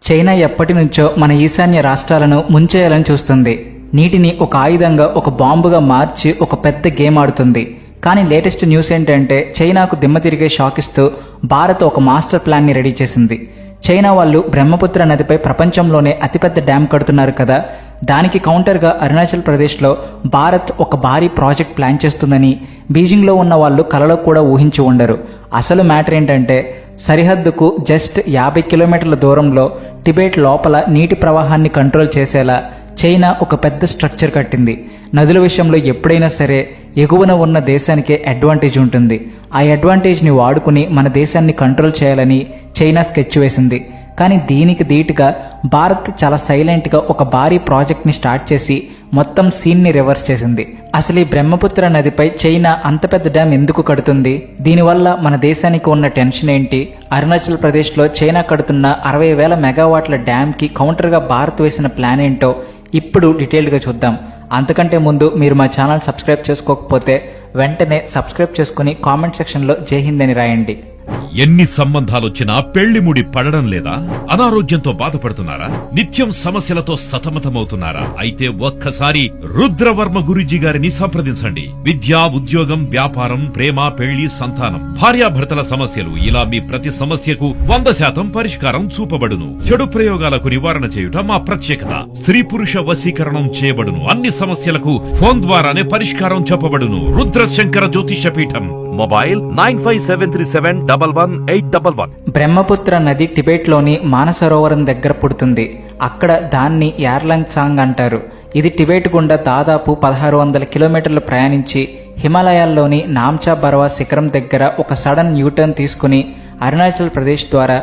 China ఎప్పటి నుంచో మన ఈశాన్య రాష్ట్రాలను ముంచేయాలని చూస్తుంది. నీటిని ఒక ఆయుధంగా, ఒక బాంబుగా మార్చి ఒక పెద్ద గేమ్ ఆడుతుంది. కానీ లేటెస్ట్ న్యూస్ ఏంటంటే చైనాకు దిమ్మ తిరిగే షాక్ ఇస్తూ భారత్ ఒక మాస్టర్ ప్లాన్ని రెడీ చేసింది. చైనా వాళ్ళు బ్రహ్మపుత్ర నదిపై ప్రపంచంలోనే అతిపెద్ద డ్యాం కడుతున్నారు కదా, దానికి కౌంటర్గా అరుణాచల్ ప్రదేశ్లో భారత్ ఒక భారీ ప్రాజెక్ట్ ప్లాన్ చేస్తుందని బీజింగ్లో ఉన్న వాళ్ళు కలలో కూడా ఊహించి ఉండరు. అసలు మ్యాటర్ ఏంటంటే సరిహద్దుకు జస్ట్ 50 కిలోమీటర్ల దూరంలో టిబెట్ లోపల నీటి ప్రవాహాన్ని కంట్రోల్ చేసేలా చైనా ఒక పెద్ద స్ట్రక్చర్ కట్టింది. నదుల విషయంలో ఎప్పుడైనా సరే ఎగువన ఉన్న దేశానికే అడ్వాంటేజ్ ఉంటుంది. ఆ అడ్వాంటేజ్ని వాడుకుని మన దేశాన్ని కంట్రోల్ చేయాలని చైనా స్కెచ్ వేసింది. కానీ దీనికి ధీటుగా భారత్ చాలా సైలెంట్గా ఒక భారీ ప్రాజెక్ట్ని స్టార్ట్ చేసి మొత్తం సీన్ని రివర్స్ చేసింది. అసలు ఈ బ్రహ్మపుత్ర నదిపై చైనా అంత పెద్ద డ్యాం ఎందుకు కడుతుంది? దీనివల్ల మన దేశానికి ఉన్న టెన్షన్ ఏంటి? అరుణాచల్ ప్రదేశ్లో చైనా కడుతున్న 60,000 మెగావాట్ల డ్యామ్కి కౌంటర్గా భారత్ వేసిన ప్లాన్ ఏంటో ఇప్పుడు డీటెయిల్డ్గా చూద్దాం. అంతకంటే ముందు మీరు మా ఛానల్ సబ్స్క్రైబ్ చేసుకోకపోతే వెంటనే సబ్స్క్రైబ్ చేసుకుని కామెంట్ సెక్షన్లో జై హింద్ అని రాయండి. ఎన్ని సంబంధాలొచ్చినా పెళ్లి ముడి పడడం లేదా? అనారోగ్యంతో బాధపడుతున్నారా? నిత్యం సమస్యలతో సతమతమవుతున్నారా? అయితే ఒక్కసారి రుద్రవర్మ గురూజీ గారిని సంప్రదించండి. విద్య, ఉద్యోగం, వ్యాపారం, ప్రేమ, పెళ్లి, సంతానం, భార్యాభర్తల సమస్యలు, ఇలా మీ ప్రతి సమస్యకు 100% పరిష్కారం చూపబడును. చెడు ప్రయోగాలకు నివారణ చేయుట మా ప్రత్యేకత. స్త్రీ పురుష వశీకరణం చేయబడును. అన్ని సమస్యలకు ఫోన్ ద్వారానే పరిష్కారం చెప్పబడును. రుద్రశంకర జ్యోతిష పీఠం. మొబైల్ 9573711811. బ్రహ్మపుత్ర నది టిబెట్లోని మానసరోవరం దగ్గర పుడుతుంది. అక్కడ దాన్ని యార్లాంగ్ సాంగ్ అంటారు. ఇది టిబెట్ గుండా దాదాపు 1600 కిలోమీటర్లు ప్రయాణించి హిమాలయాల్లోని నామ్చా బర్వా శిఖరం దగ్గర ఒక సడన్ యూటర్న్ తీసుకుని అరుణాచల్ ప్రదేశ్ ద్వారా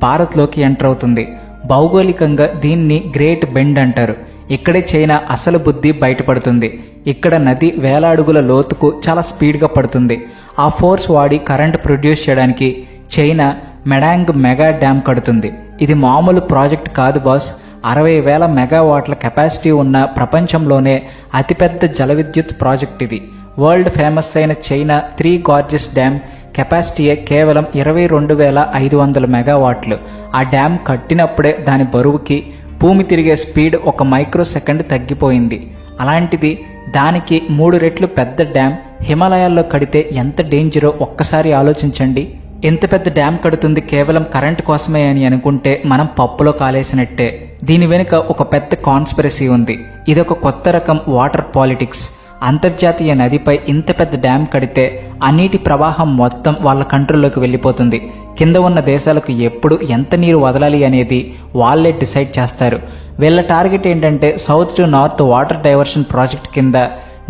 భారత్లోకి ఎంటర్ అవుతుంది. భౌగోళికంగా దీన్ని గ్రేట్ బెండ్ అంటారు. ఇక్కడే చైనా అసలు బుద్ధి బయటపడుతుంది. ఇక్కడ నది వేల అడుగుల లోతుకు చాలా స్పీడ్గా పడుతుంది. ఆ ఫోర్స్ వాడి కరెంట్ ప్రొడ్యూస్ చేయడానికి చైనా మెడాంగ్ మెగా డ్యామ్ కడుతుంది. ఇది మామూలు ప్రాజెక్ట్ కాదు బాస్. 60,000 మెగావాట్ల కెపాసిటీ ఉన్న ప్రపంచంలోనే అతిపెద్ద జల విద్యుత్ ప్రాజెక్ట్ ఇది. వరల్డ్ ఫేమస్ అయిన చైనా 3 గార్జెస్ డ్యామ్ కెపాసిటీయే కేవలం 22,500 మెగావాట్లు. ఆ డ్యామ్ కట్టినప్పుడే దాని బరువుకి భూమి తిరిగే స్పీడ్ 1 మైక్రో సెకండ్ తగ్గిపోయింది. అలాంటిది దానికి 3 రెట్లు పెద్ద డ్యామ్ హిమాలయాల్లో కడితే ఎంత డేంజరో ఒక్కసారి ఆలోచించండి. ఎంత పెద్ద డ్యామ్ కడుతుంది కేవలం కరెంట్ కోసమే అని అనుకుంటే మనం పప్పులో కాలేసినట్టే. దీని వెనుక ఒక పెద్ద కాన్స్పిరసీ ఉంది. ఇదొక కొత్త రకం వాటర్ పాలిటిక్స్. అంతర్జాతీయ నదిపై ఇంత పెద్ద డ్యామ్ కడితే ఆ నీటి ప్రవాహం మొత్తం వాళ్ళ కంట్రోల్లోకి వెళ్ళిపోతుంది. కింద ఉన్న దేశాలకు ఎప్పుడు ఎంత నీరు వదలాలి అనేది వాళ్ళే డిసైడ్ చేస్తారు. వీళ్ళ టార్గెట్ ఏంటంటే south to north water diversion project కింద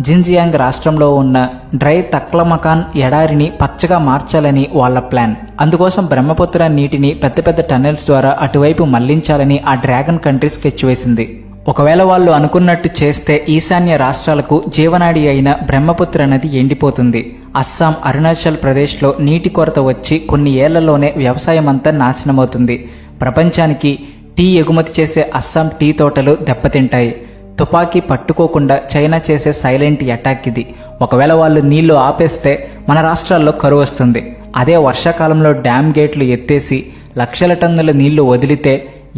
జిన్జియాంగ్ రాష్ట్రంలో ఉన్న డ్రై తక్లమకాన్ ఎడారిని పచ్చగా మార్చాలని వాళ్ళ ప్లాన్. అందుకోసం బ్రహ్మపుత్ర నీటిని పెద్ద పెద్ద టన్నెల్స్ ద్వారా అటువైపు మళ్లించాలని ఆ డ్రాగన్ కంట్రీ స్కెచ్ వేసింది. ఒకవేళ వాళ్ళు అనుకున్నట్టు చేస్తే ఈశాన్య రాష్ట్రాలకు జీవనాడి అయిన బ్రహ్మపుత్ర నది ఎండిపోతుంది. అస్సాం, అరుణాచల్ ప్రదేశ్లో నీటి కొరత వచ్చి కొన్ని ఏళ్లలోనే వ్యవసాయం అంతా నాశనమవుతుంది. ప్రపంచానికి టీ ఎగుమతి చేసే అస్సాం టీ తోటలు దెబ్బతింటాయి. తుపాకీ పట్టుకోకుండా చైనా చేసే సైలెంట్ అటాక్ ఇది. ఒకవేళ వాళ్ళు నీళ్లు ఆపేస్తే మన రాష్ట్రాల్లో కరువు వస్తుంది. అదే వర్షాకాలంలో డ్యామ్ గేట్లు ఎత్తేసి లక్షల టన్నుల నీళ్లు వదిలితే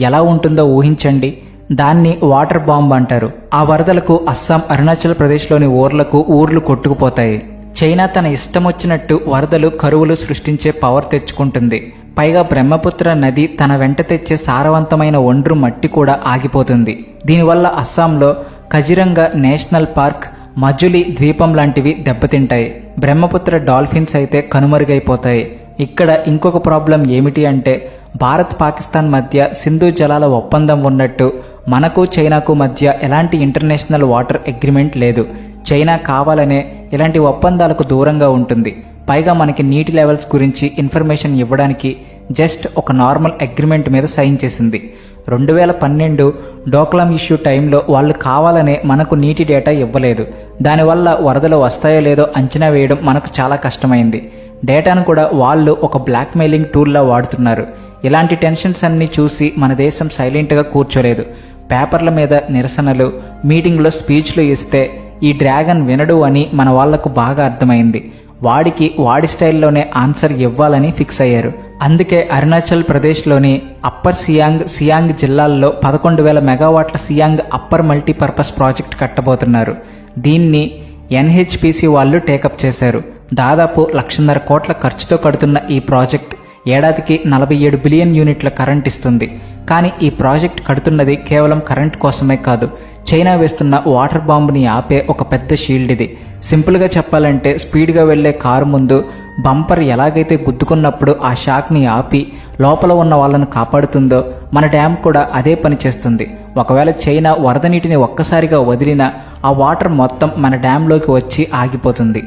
ఎలా ఉంటుందో ఊహించండి. దాన్ని వాటర్ బాంబ్ అంటారు. ఆ వరదలకు అస్సాం, అరుణాచల్ ప్రదేశ్లోని ఊర్లు కొట్టుకుపోతాయి. చైనా తన ఇష్టం వచ్చినట్టు వరదలు, కరువులు సృష్టించే పవర్ తెచ్చుకుంటుంది. పైగా బ్రహ్మపుత్ర నది తన వెంట తెచ్చే సారవంతమైన ఒండ్రు మట్టి కూడా ఆగిపోతుంది. దీనివల్ల అస్సాంలో కజిరంగా నేషనల్ పార్క్, మజులి ద్వీపం లాంటివి దెబ్బతింటాయి. బ్రహ్మపుత్ర డాల్ఫిన్స్ అయితే కనుమరుగైపోతాయి. ఇక్కడ ఇంకొక ప్రాబ్లం ఏమిటి అంటే భారత్, పాకిస్తాన్ మధ్య సింధు జలాల ఒప్పందం ఉన్నట్టు మనకు చైనాకు మధ్య ఎలాంటి ఇంటర్నేషనల్ వాటర్ అగ్రిమెంట్ లేదు. చైనా కావాలనే ఇలాంటి ఒప్పందాలకు దూరంగా ఉంటుంది. పైగా మనకి నీటి లెవెల్స్ గురించి ఇన్ఫర్మేషన్ ఇవ్వడానికి జస్ట్ ఒక నార్మల్ అగ్రిమెంట్ మీద సైన్ చేసింది. 2012 డోక్లాం ఇష్యూ టైంలో వాళ్ళు కావాలనే మనకు నీటి డేటా ఇవ్వలేదు. దానివల్ల వరదలు వస్తాయో లేదో అంచనా వేయడం మనకు చాలా కష్టమైంది. డేటాను కూడా వాళ్ళు ఒక బ్లాక్మెయిలింగ్ టూల్లా వాడుతున్నారు. ఇలాంటి టెన్షన్స్ అన్నీ చూసి మన దేశం సైలెంట్గా కూర్చోలేదు. పేపర్ల మీద నిరసనలు, మీటింగ్లో స్పీచ్లు ఇస్తే ఈ డ్రాగన్ వినడు అని మన వాళ్లకు బాగా అర్థమైంది. వాడికి వాడి స్టైల్లోనే ఆన్సర్ ఇవ్వాలని ఫిక్స్ అయ్యారు. అందుకే అరుణాచల్ ప్రదేశ్లోని అప్పర్ సియాంగ్ జిల్లాల్లో 11,000 మెగావాట్ల సియాంగ్ అప్పర్ మల్టీపర్పస్ ప్రాజెక్ట్ కట్టబోతున్నారు. దీన్ని NHPC వాళ్ళు టేకప్ చేశారు. దాదాపు 1,50,000 కోట్ల ఖర్చుతో కడుతున్న ఈ ప్రాజెక్ట్ ఏడాదికి 47 బిలియన్ యూనిట్ల కరెంట్ ఇస్తుంది. కానీ ఈ ప్రాజెక్ట్ కడుతున్నది కేవలం కరెంట్ కోసమే కాదు, చైనా వేస్తున్న వాటర్ బాంబుని ఆపే ఒక పెద్ద షీల్డ్ ఇది. సింపుల్గా చెప్పాలంటే స్పీడ్గా వెళ్లే కారు ముందు బంపర్ ఎలాగైతే గుద్దుకున్నప్పుడు ఆ షాక్ని ఆపి లోపల ఉన్న వాళ్ళను కాపాడుతుందో మన డ్యామ్ కూడా అదే పని చేస్తుంది. ఒకవేళ చైనా వరద నీటిని ఒక్కసారిగా వదిలినా ఆ వాటర్ మొత్తం మన డ్యాంలోకి వచ్చి ఆగిపోతుంది.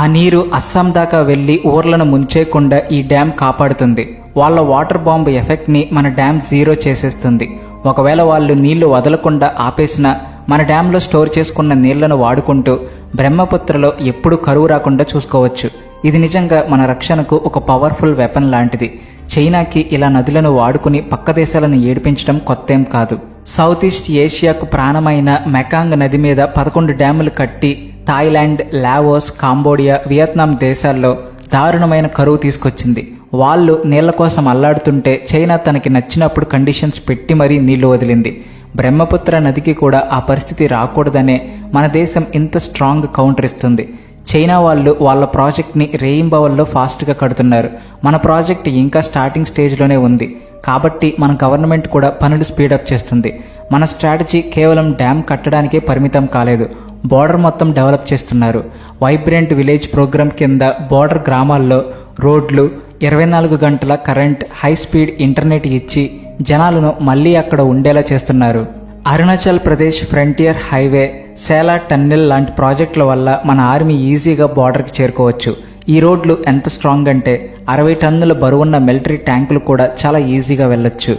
ఆ నీరు అస్సాం దాకా వెళ్లి ఊర్లను ముంచేయకుండా ఈ డ్యామ్ కాపాడుతుంది. వాళ్ళ వాటర్ బాంబు ఎఫెక్ట్ని మన డ్యామ్ జీరో చేసేస్తుంది. ఒకవేళ వాళ్ళు నీళ్లు వదలకుండా ఆపేసినా మన డ్యాంలో స్టోర్ చేసుకున్న నీళ్లను వాడుకుంటూ బ్రహ్మపుత్రలో ఎప్పుడు కరువు రాకుండా చూసుకోవచ్చు. ఇది నిజంగా మన రక్షణకు ఒక పవర్ఫుల్ వెపన్ లాంటిది. చైనాకి ఇలా నదులను వాడుకుని పక్క దేశాలను ఏడిపించడం కొత్తేం కాదు. సౌత్ ఈస్ట్ ఏషియాకు ప్రాణమైన మెకాంగ్ నది మీద 11 డ్యాములు కట్టి థాయిలాండ్, లావోస్, కాంబోడియా, వియత్నాం దేశాల్లో దారుణమైన కరువు తీసుకొచ్చింది. వాళ్ళు నీళ్ల కోసం అల్లాడుతుంటే చైనా తనకి నచ్చినప్పుడు కండిషన్స్ పెట్టి మరీ నీళ్లు వదిలింది. బ్రహ్మపుత్ర నదికి కూడా ఆ పరిస్థితి రాకూడదనే మన దేశం ఇంత స్ట్రాంగ్ కౌంటర్ ఇస్తుంది. చైనా వాళ్ళు వాళ్ళ ప్రాజెక్ట్ని రేయింబవల్లో ఫాస్ట్గా కడుతున్నారు. మన ప్రాజెక్ట్ ఇంకా స్టార్టింగ్ స్టేజ్లోనే ఉంది. కాబట్టి మన గవర్నమెంట్ కూడా పనులు స్పీడప్ చేస్తుంది. మన స్ట్రాటజీ కేవలం డ్యామ్ కట్టడానికే పరిమితం కాలేదు, బోర్డర్ మొత్తం డెవలప్ చేస్తున్నారు. వైబ్రెంట్ విలేజ్ ప్రోగ్రామ్ కింద బోర్డర్ గ్రామాల్లో రోడ్లు, 24 గంటల కరెంట్, హై స్పీడ్ ఇంటర్నెట్ ఇచ్చి జనాలను మళ్ళీ అక్కడ ఉండేలా చేస్తున్నారు. Arunachal Pradesh frontier highway, Sela tunnel లాంటి ప్రాజెక్టుల వల్ల మన ఆర్మీ ఈజీగా బార్డర్కి చేరుకోవచ్చు. ఈ రోడ్లు ఎంత స్ట్రాంగ్ అంటే 60 టన్నుల బరువున్న మిలిటరీ ట్యాంకులు కూడా చాలా ఈజీగా వెళ్ళొచ్చు.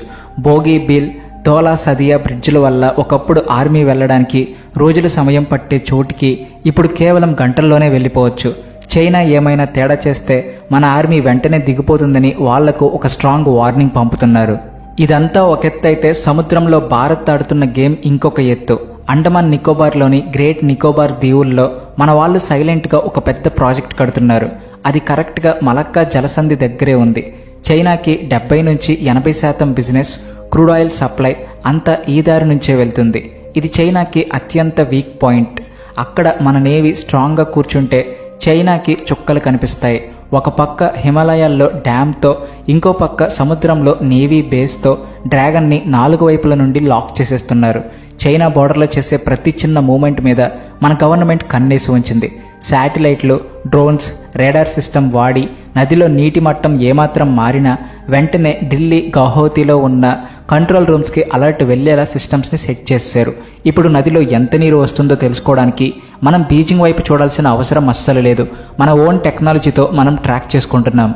బోగీబీల్, ధోలా సదియా బ్రిడ్జిల వల్ల ఒకప్పుడు ఆర్మీ వెళ్ళడానికి రోజుల సమయం పట్టే చోటికి ఇప్పుడు కేవలం గంటల్లోనే వెళ్ళిపోవచ్చు. చైనా ఏమైనా తేడా చేస్తే మన ఆర్మీ వెంటనే దిగిపోతుందని వాళ్లకు ఒక స్ట్రాంగ్ వార్నింగ్ పంపుతున్నారు. ఇదంతా ఒక ఎత్తు అయితే సముద్రంలో భారత్ ఆడుతున్న గేమ్ ఇంకొక ఎత్తు. అండమాన్ నికోబార్లోని గ్రేట్ నికోబార్ దీవుల్లో మన వాళ్ళు సైలెంట్గా ఒక పెద్ద ప్రాజెక్ట్ కడుతున్నారు. అది కరెక్ట్గా మలక్కా జలసంధి దగ్గరే ఉంది. చైనాకి 70 నుంచి 80% బిజినెస్, క్రూడ్ ఆయిల్ సప్లై అంతా ఈ దారి నుంచే వెళ్తుంది. ఇది చైనాకి అత్యంత వీక్ పాయింట్. అక్కడ మన నేవీ స్ట్రాంగ్గా కూర్చుంటే చైనాకి చుక్కలు కనిపిస్తాయి. ఒక పక్క హిమాలయాల్లో డ్యామ్తో, ఇంకో పక్క సముద్రంలో నేవీ బేస్తో డ్రాగన్ని 4 వైపుల నుండి లాక్ చేసేస్తున్నారు. చైనా బోర్డర్లో చేసే ప్రతి చిన్న మూమెంట్ మీద మన గవర్నమెంట్ కన్నేసి ఉంచింది. శాటిలైట్లు, డ్రోన్స్, రేడార్ సిస్టమ్ వాడి నదిలో నీటి మట్టం ఏమాత్రం మారినా వెంటనే ఢిల్లీ, గౌహతిలో ఉన్న కంట్రోల్ రూమ్స్కి అలర్ట్ వెళ్లేలా సిస్టమ్స్ని సెట్ చేశారు. ఇప్పుడు నదిలో ఎంత నీరు వస్తుందో తెలుసుకోవడానికి మనం బీజింగ్ వైపు చూడాల్సిన అవసరం అస్సలు లేదు. మన ఓన్ టెక్నాలజీతో మనం ట్రాక్ చేసుకుంటున్నాం.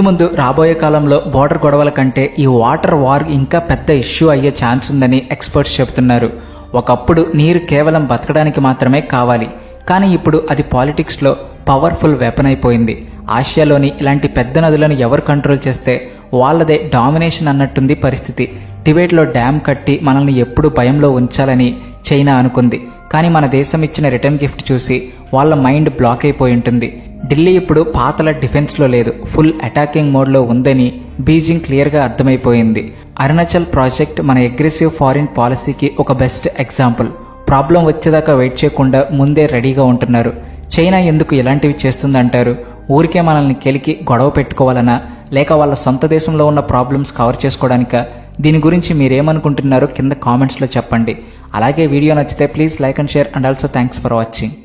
ముందు రాబోయే కాలంలో బోర్డర్ గొడవల కంటే ఈ వాటర్ వార్ ఇంకా పెద్ద ఇష్యూ అయ్యే ఛాన్స్ ఉందని ఎక్స్పర్ట్స్ చెబుతున్నారు. ఒకప్పుడు నీరు కేవలం బతకడానికి మాత్రమే కావాలి, కానీ ఇప్పుడు అది పాలిటిక్స్లో పవర్ఫుల్ వెపన్ అయిపోయింది. ఆసియాలోని ఇలాంటి పెద్ద నదులను ఎవరు కంట్రోల్ చేస్తే వాళ్ళదే డామినేషన్ అన్నట్టుంది పరిస్థితి. టిబెట్లో డ్యామ్ కట్టి మనల్ని ఎప్పుడు భయంలో ఉంచాలని చైనా అనుకుంది. కానీ మన దేశం ఇచ్చిన రిటర్న్ గిఫ్ట్ చూసి వాళ్ళ మైండ్ బ్లాక్ అయిపోయి ఉంటుంది. ఢిల్లీ ఇప్పుడు పాతల డిఫెన్స్లో లేదు, ఫుల్ అటాకింగ్ మోడ్లో ఉందని బీజింగ్ క్లియర్గా అర్థమైపోయింది. అరుణాచల్ ప్రాజెక్ట్ మన అగ్రెసివ్ ఫారిన్ పాలసీకి ఒక బెస్ట్ ఎగ్జాంపుల్. ప్రాబ్లం వచ్చేదాకా వెయిట్ చేయకుండా ముందే రెడీగా ఉంటున్నారు. చైనా ఎందుకు ఇలాంటివి చేస్తుందంటారు? ఊరికే మనల్ని కెలికి గొడవ పెట్టుకోవాలనా, లేక వాళ్ళ సొంత దేశంలో ఉన్న ప్రాబ్లమ్స్ కవర్ చేసుకోవడానికా? దీని గురించి మీరేమనుకుంటున్నారో కింద కామెంట్స్లో చెప్పండి. అలాగే వీడియో నచ్చితే please like and share, and also thanks for watching.